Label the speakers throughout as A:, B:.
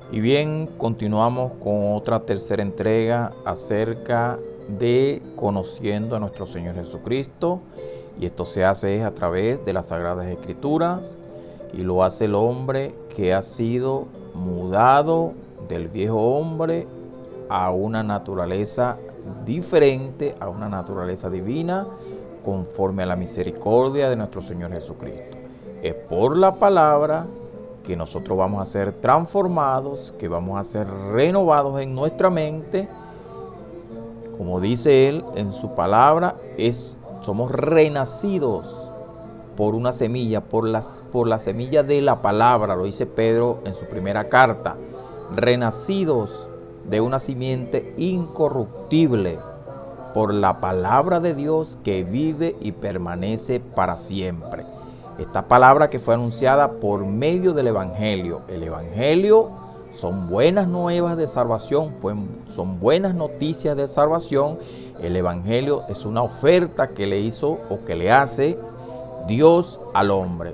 A: Y bien, continuamos con otra tercera entrega acerca de conociendo a nuestro Señor Jesucristo. Y esto se hace a través de las Sagradas Escrituras y lo hace el hombre que ha sido mudado del viejo hombre a una naturaleza diferente, a una naturaleza divina, conforme a la misericordia de nuestro Señor Jesucristo. Es por la palabra que nosotros vamos a ser transformados, que vamos a ser renovados en nuestra mente. Como dice Él en su palabra, somos renacidos por una semilla, por la semilla de la palabra, lo dice Pedro en su primera carta, renacidos de una simiente incorruptible, por la palabra de Dios que vive y permanece para siempre. Esta palabra que fue anunciada por medio del Evangelio. El Evangelio son buenas nuevas de salvación, son buenas noticias de salvación. El Evangelio es una oferta que le hizo o que le hace Dios al hombre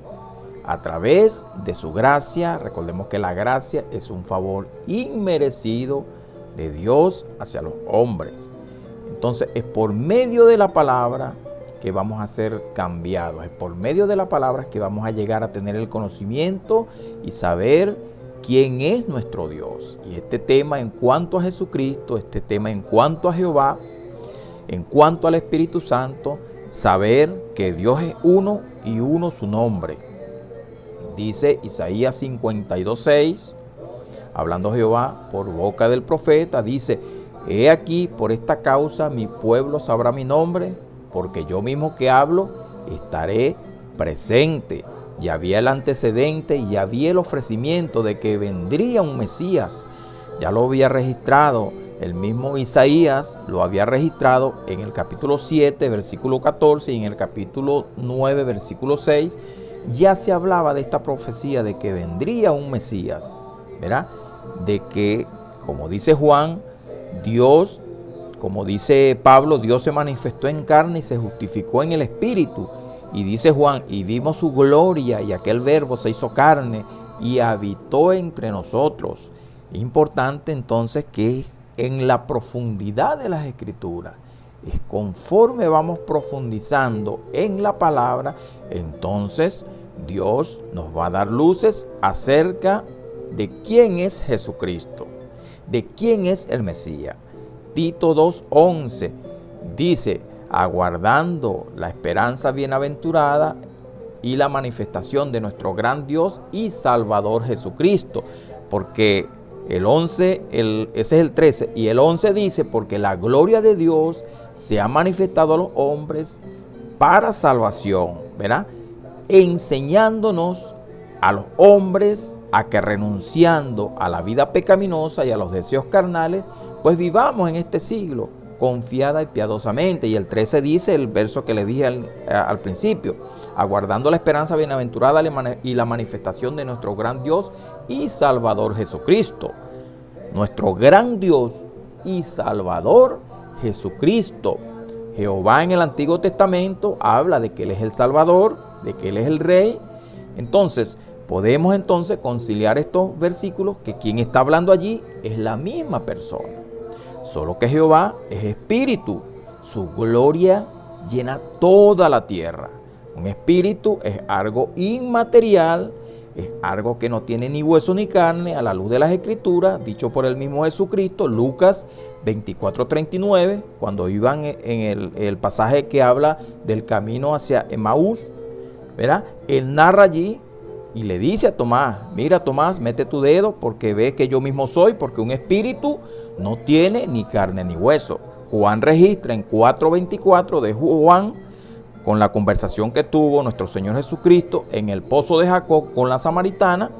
A: a través de su gracia. Recordemos que la gracia es un favor inmerecido de Dios hacia los hombres. Entonces es por medio de la palabra que vamos a ser cambiados. Es por medio de la palabra que vamos a llegar a tener el conocimiento y saber quién es nuestro Dios. Y este tema en cuanto a Jesucristo, este tema en cuanto a Jehová, en cuanto al Espíritu Santo, saber que Dios es uno y uno su nombre. Dice Isaías 52:6, hablando Jehová por boca del profeta, dice: he aquí, por esta causa mi pueblo sabrá mi nombre, porque yo mismo que hablo estaré presente. Ya había el antecedente y ya había el ofrecimiento de que vendría un Mesías. Ya lo había registrado, el mismo Isaías lo había registrado en el capítulo 7, versículo 14, y en el capítulo 9, versículo 6, ya se hablaba de esta profecía de que vendría un Mesías, ¿verdad? De que, como dice Juan, Dios, como dice Pablo, Dios se manifestó en carne y se justificó en el Espíritu. Y dice Juan, y vimos su gloria, y aquel verbo se hizo carne y habitó entre nosotros. Es importante entonces que en la profundidad de las Escrituras, es conforme vamos profundizando en la palabra, entonces Dios nos va a dar luces acerca de quién es Jesucristo, de quién es el Mesías. Tito 2:11 dice: aguardando la esperanza bienaventurada y la manifestación de nuestro gran Dios y Salvador Jesucristo. Porque el 11, ese es el 13, y el 11 dice: porque la gloria de Dios se ha manifestado a los hombres para salvación, ¿verdad? Enseñándonos a los hombres a que, renunciando a la vida pecaminosa y a los deseos carnales, pues vivamos en este siglo confiada y piadosamente. Y el 13 dice, el verso que le dije al principio: aguardando la esperanza bienaventurada y la manifestación de nuestro gran Dios y Salvador Jesucristo. Nuestro gran Dios y Salvador Jesucristo. Jehová en el Antiguo Testamento habla de que Él es el Salvador, de que Él es el Rey. Entonces, podemos conciliar estos versículos, que quien está hablando allí es la misma persona. Solo que Jehová es espíritu, su gloria llena toda la tierra. Un espíritu es algo inmaterial, es algo que no tiene ni hueso ni carne, a la luz de las Escrituras, dicho por el mismo Jesucristo, Lucas 24:39, cuando iban en el pasaje que habla del camino hacia Emaús, ¿verdad? Él narra allí y le dice a Tomás: mira, Tomás, mete tu dedo porque ve que yo mismo soy, porque un espíritu no tiene ni carne ni hueso. Juan registra en 4:24 de Juan, con la conversación que tuvo nuestro Señor Jesucristo en el pozo de Jacob con la samaritana,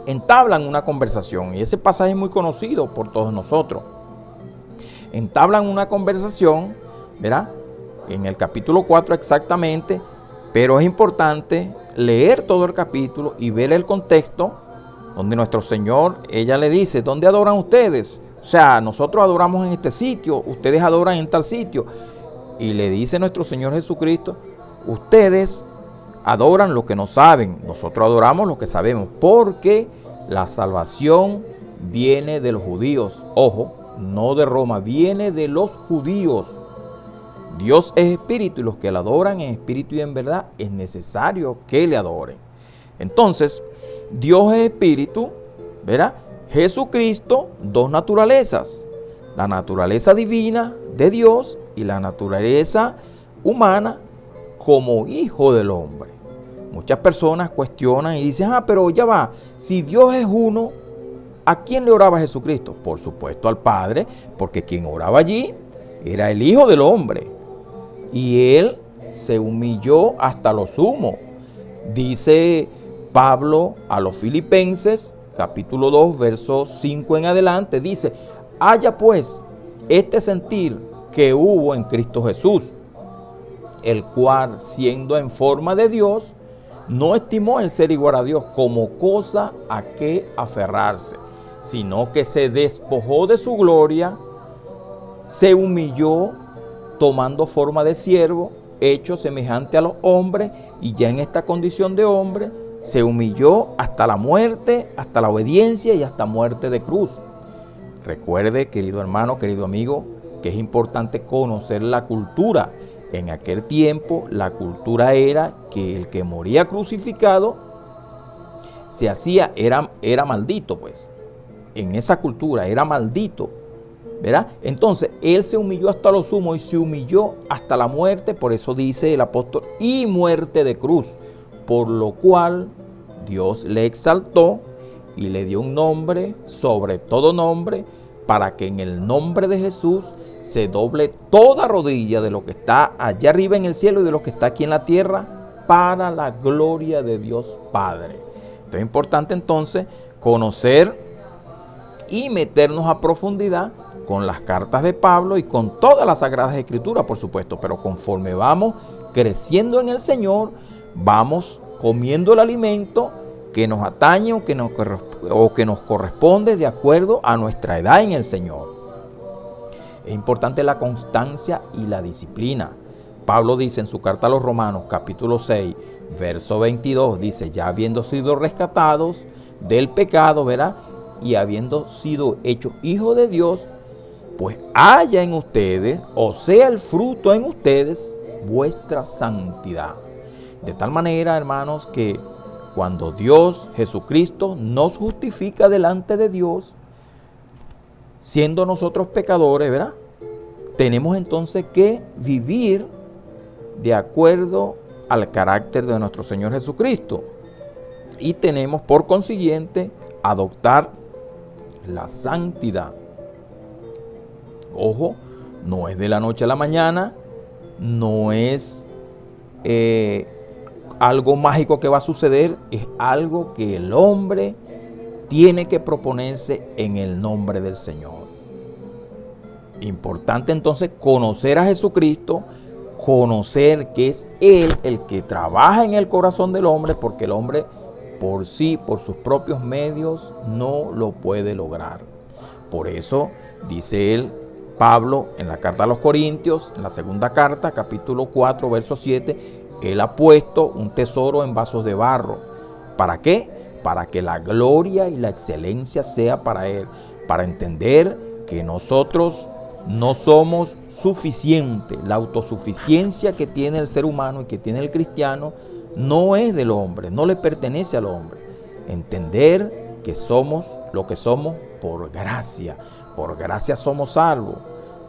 A: entablan una conversación, y ese pasaje es muy conocido por todos nosotros. Entablan una conversación, ¿verdad? En el capítulo 4 exactamente, pero es importante leer todo el capítulo y ver el contexto donde nuestro Señor, ella le dice: ¿dónde adoran ustedes? O sea, nosotros adoramos en este sitio, ustedes adoran en tal sitio. Y le dice nuestro Señor Jesucristo: ustedes adoran lo que no saben, nosotros adoramos lo que sabemos, porque la salvación viene de los judíos. Ojo, no de Roma, viene de los judíos. Dios es espíritu y los que le adoran en espíritu y en verdad es necesario que le adoren. Entonces, Dios es espíritu, ¿verdad? Jesucristo, dos naturalezas. La naturaleza divina de Dios y la naturaleza humana como hijo del hombre. Muchas personas cuestionan y dicen, pero ya va, si Dios es uno, ¿a quién le oraba Jesucristo? Por supuesto al Padre, porque quien oraba allí era el Hijo del Hombre. Y Él se humilló hasta lo sumo. Dice Pablo a los Filipenses, capítulo 2, verso 5 en adelante, dice, haya pues este sentir que hubo en Cristo Jesús, el cual, siendo en forma de Dios, no estimó el ser igual a Dios como cosa a que aferrarse, sino que se despojó de su gloria, se humilló tomando forma de siervo, hecho semejante a los hombres, y ya en esta condición de hombre, se humilló hasta la muerte, hasta la obediencia y hasta muerte de cruz. Recuerde, querido hermano, querido amigo, que es importante conocer la cultura. En aquel tiempo, la cultura era que el que moría crucificado se hacía, era maldito, pues. En esa cultura era maldito, ¿verdad? Entonces, Él se humilló hasta lo sumo y se humilló hasta la muerte, por eso dice el apóstol, y muerte de cruz, por lo cual Dios le exaltó y le dio un nombre sobre todo nombre, para que en el nombre de Jesús se doble toda rodilla de lo que está allá arriba en el cielo y de lo que está aquí en la tierra, para la gloria de Dios Padre. Esto es importante entonces conocer y meternos a profundidad con las cartas de Pablo y con todas las Sagradas Escrituras, por supuesto, pero conforme vamos creciendo en el Señor, vamos comiendo el alimento que nos atañe o que nos corresponde de acuerdo a nuestra edad en el Señor. Es importante la constancia y la disciplina. Pablo dice en su carta a los Romanos, capítulo 6, verso 22, dice, ya habiendo sido rescatados del pecado, ¿verdad? Y habiendo sido hechos hijos de Dios, pues haya en ustedes, o sea el fruto en ustedes, vuestra santidad. De tal manera, hermanos, que cuando Dios, Jesucristo, nos justifica delante de Dios, siendo nosotros pecadores, ¿verdad? Tenemos entonces que vivir de acuerdo al carácter de nuestro Señor Jesucristo. Y tenemos, por consiguiente, adoptar la santidad. Ojo, no es de la noche a la mañana, no es algo mágico que va a suceder, es algo que el hombre tiene que proponerse en el nombre del Señor. Importante entonces conocer a Jesucristo, conocer que es Él el que trabaja en el corazón del hombre, porque el hombre por sí, por sus propios medios, no lo puede lograr. Por eso dice él, Pablo, en la carta a los Corintios, en la segunda carta, capítulo 4, verso 7, él ha puesto un tesoro en vasos de barro. ¿Para qué? Para que la gloria y la excelencia sea para Él, para entender que nosotros no somos suficientes. La autosuficiencia que tiene el ser humano y que tiene el cristiano no es del hombre, no le pertenece al hombre. Entender que somos lo que somos por gracia somos salvos,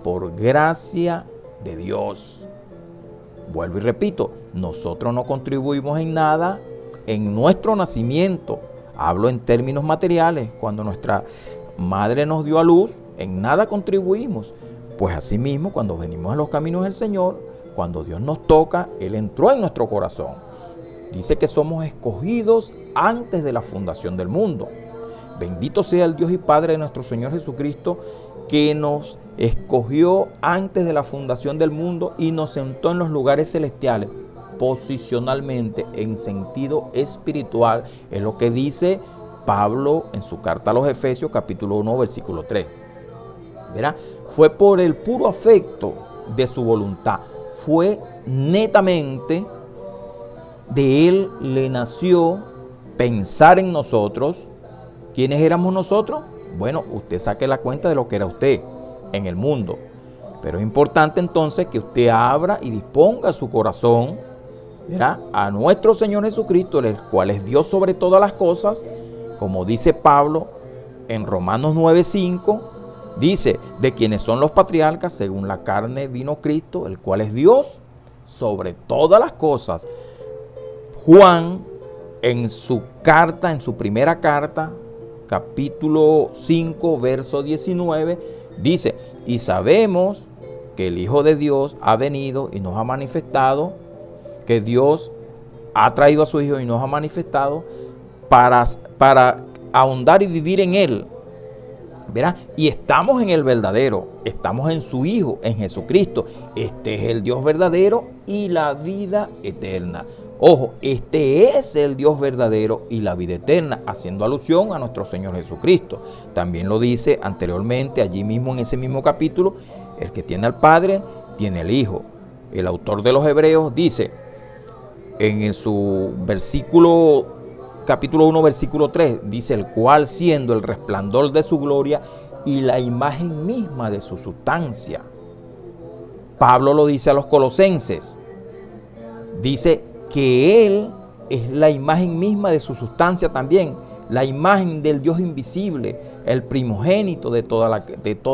A: por gracia de Dios. Vuelvo y repito, nosotros no contribuimos en nada en nuestro nacimiento. Hablo en términos materiales. Cuando nuestra madre nos dio a luz, en nada contribuimos. Pues asimismo, cuando venimos a los caminos del Señor, cuando Dios nos toca, Él entró en nuestro corazón. Dice que somos escogidos antes de la fundación del mundo. Bendito sea el Dios y Padre de nuestro Señor Jesucristo, que nos escogió antes de la fundación del mundo y nos sentó en los lugares celestiales, posicionalmente, en sentido espiritual. Es lo que dice Pablo en su carta a los Efesios, capítulo 1, versículo 3. ¿Verá? Fue por el puro afecto de su voluntad. Fue netamente de Él le nació pensar en nosotros, ¿Quiénes éramos nosotros? Bueno, usted saque la cuenta de lo que era usted en el mundo. Pero es importante entonces que usted abra y disponga su corazón, ¿verdad?, a nuestro Señor Jesucristo, el cual es Dios sobre todas las cosas, como dice Pablo en Romanos 9:5, dice, de quienes son los patriarcas, según la carne vino Cristo, el cual es Dios sobre todas las cosas. Juan, en su carta, en su primera carta, capítulo 5, verso 19, dice, y sabemos que el Hijo de Dios ha venido y nos ha manifestado, que Dios ha traído a su Hijo y nos ha manifestado para ahondar y vivir en Él, ¿verdad? Y estamos en el verdadero, estamos en su Hijo, en Jesucristo. Este es el Dios verdadero y la vida eterna. Ojo, este es el Dios verdadero y la vida eterna, haciendo alusión a nuestro Señor Jesucristo. También lo dice anteriormente, allí mismo en ese mismo capítulo, el que tiene al Padre, tiene al Hijo. El autor de los Hebreos dice, en su versículo, capítulo 1, versículo 3, dice, el cual siendo el resplandor de su gloria y la imagen misma de su sustancia. Pablo lo dice a los colosenses, dice que Él es la imagen misma de su sustancia también, la imagen del Dios invisible, el primogénito de toda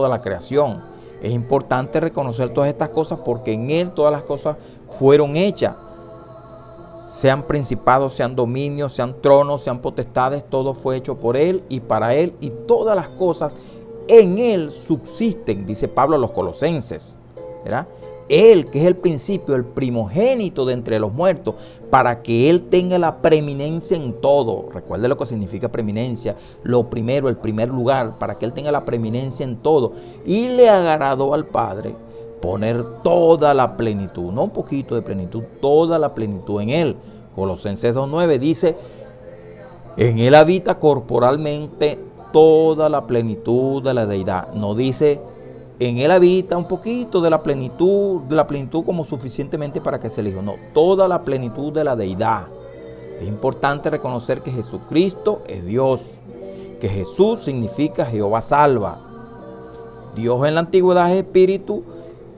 A: la creación. Es importante reconocer todas estas cosas porque en Él todas las cosas fueron hechas. Sean principados, sean dominios, sean tronos, sean potestades, todo fue hecho por Él y para Él, y todas las cosas en Él subsisten, dice Pablo a los colosenses, ¿verdad? Él, que es el principio, el primogénito de entre los muertos, para que Él tenga la preeminencia en todo. Recuerde lo que significa preeminencia, lo primero, el primer lugar, para que Él tenga la preeminencia en todo. Y le agradó al Padre poner toda la plenitud, no un poquito de plenitud, toda la plenitud en Él. Colosenses 2:9 dice, en Él habita corporalmente toda la plenitud de la deidad. No dice, en Él habita un poquito de la plenitud como suficientemente para que sea el Hijo. No, toda la plenitud de la deidad. Es importante reconocer que Jesucristo es Dios, que Jesús significa Jehová salva. Dios en la antigüedad es Espíritu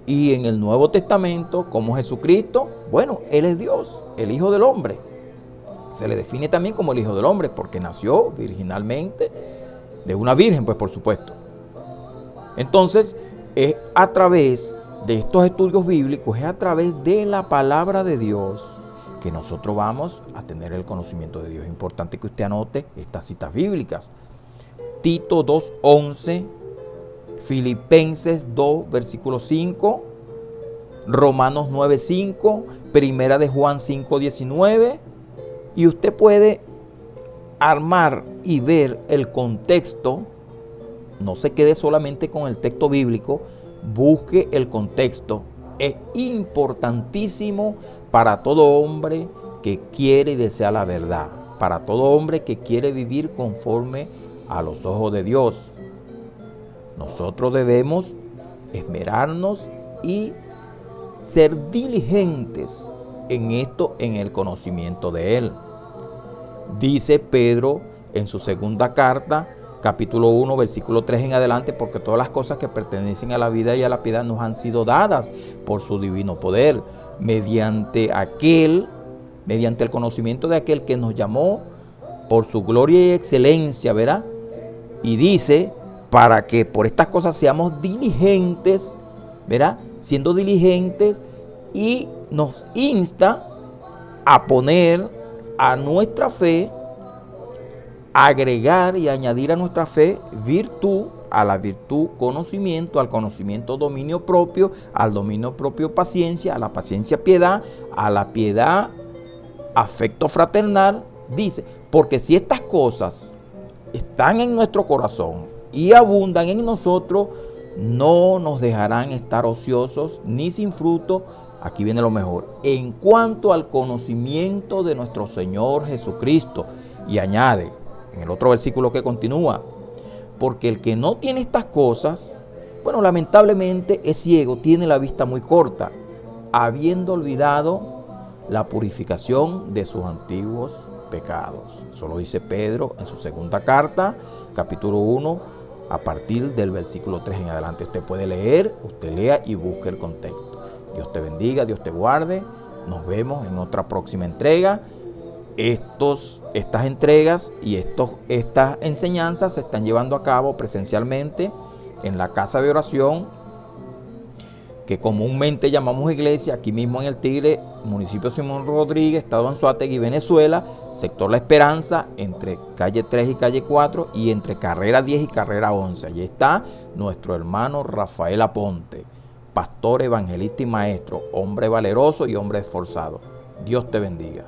A: y en el Nuevo Testamento, como Jesucristo, bueno, Él es Dios, el Hijo del Hombre. Se le define también como el Hijo del Hombre porque nació virginalmente de una virgen, pues por supuesto. Entonces, es a través de estos estudios bíblicos, es a través de la palabra de Dios que nosotros vamos a tener el conocimiento de Dios. Es importante que usted anote estas citas bíblicas. Tito 2:11, Filipenses 2, versículo 5, Romanos 9:5, Primera de Juan 5:19, y usted puede armar y ver el contexto. No se quede solamente con el texto bíblico, busque el contexto. Es importantísimo para todo hombre que quiere y desea la verdad, para todo hombre que quiere vivir conforme a los ojos de Dios. Nosotros debemos esmerarnos y ser diligentes en esto, en el conocimiento de Él. Dice Pedro en su segunda carta, capítulo 1, versículo 3 en adelante, porque todas las cosas que pertenecen a la vida y a la piedad nos han sido dadas por su divino poder, mediante el conocimiento de aquel que nos llamó por su gloria y excelencia, ¿verdad? Y dice, para que por estas cosas seamos diligentes, ¿verdad? Siendo diligentes, y nos insta a poner a nuestra fe, agregar y añadir a nuestra fe virtud, a la virtud conocimiento, al conocimiento dominio propio, al dominio propio paciencia, a la paciencia piedad, a la piedad afecto fraternal. Dice, porque si estas cosas están en nuestro corazón y abundan en nosotros, no nos dejarán estar ociosos ni sin fruto. Aquí viene lo mejor, en cuanto al conocimiento de nuestro Señor Jesucristo. Y añade, en el otro versículo que continúa, porque el que no tiene estas cosas, bueno, lamentablemente es ciego, tiene la vista muy corta, habiendo olvidado la purificación de sus antiguos pecados. Eso lo dice Pedro en su segunda carta, capítulo 1, a partir del versículo 3 en adelante. Usted puede leer, usted lea y busque el contexto. Dios te bendiga, Dios te guarde. Nos vemos en otra próxima entrega. Estas entregas y estas enseñanzas se están llevando a cabo presencialmente en la casa de oración que comúnmente llamamos iglesia, aquí mismo en El Tigre, municipio Simón Rodríguez, estado Anzoátegui, Venezuela, sector La Esperanza, entre calle 3 y calle 4 y entre carrera 10 y carrera 11. Allí está nuestro hermano Rafael Aponte, pastor, evangelista y maestro, hombre valeroso y hombre esforzado. Dios te bendiga.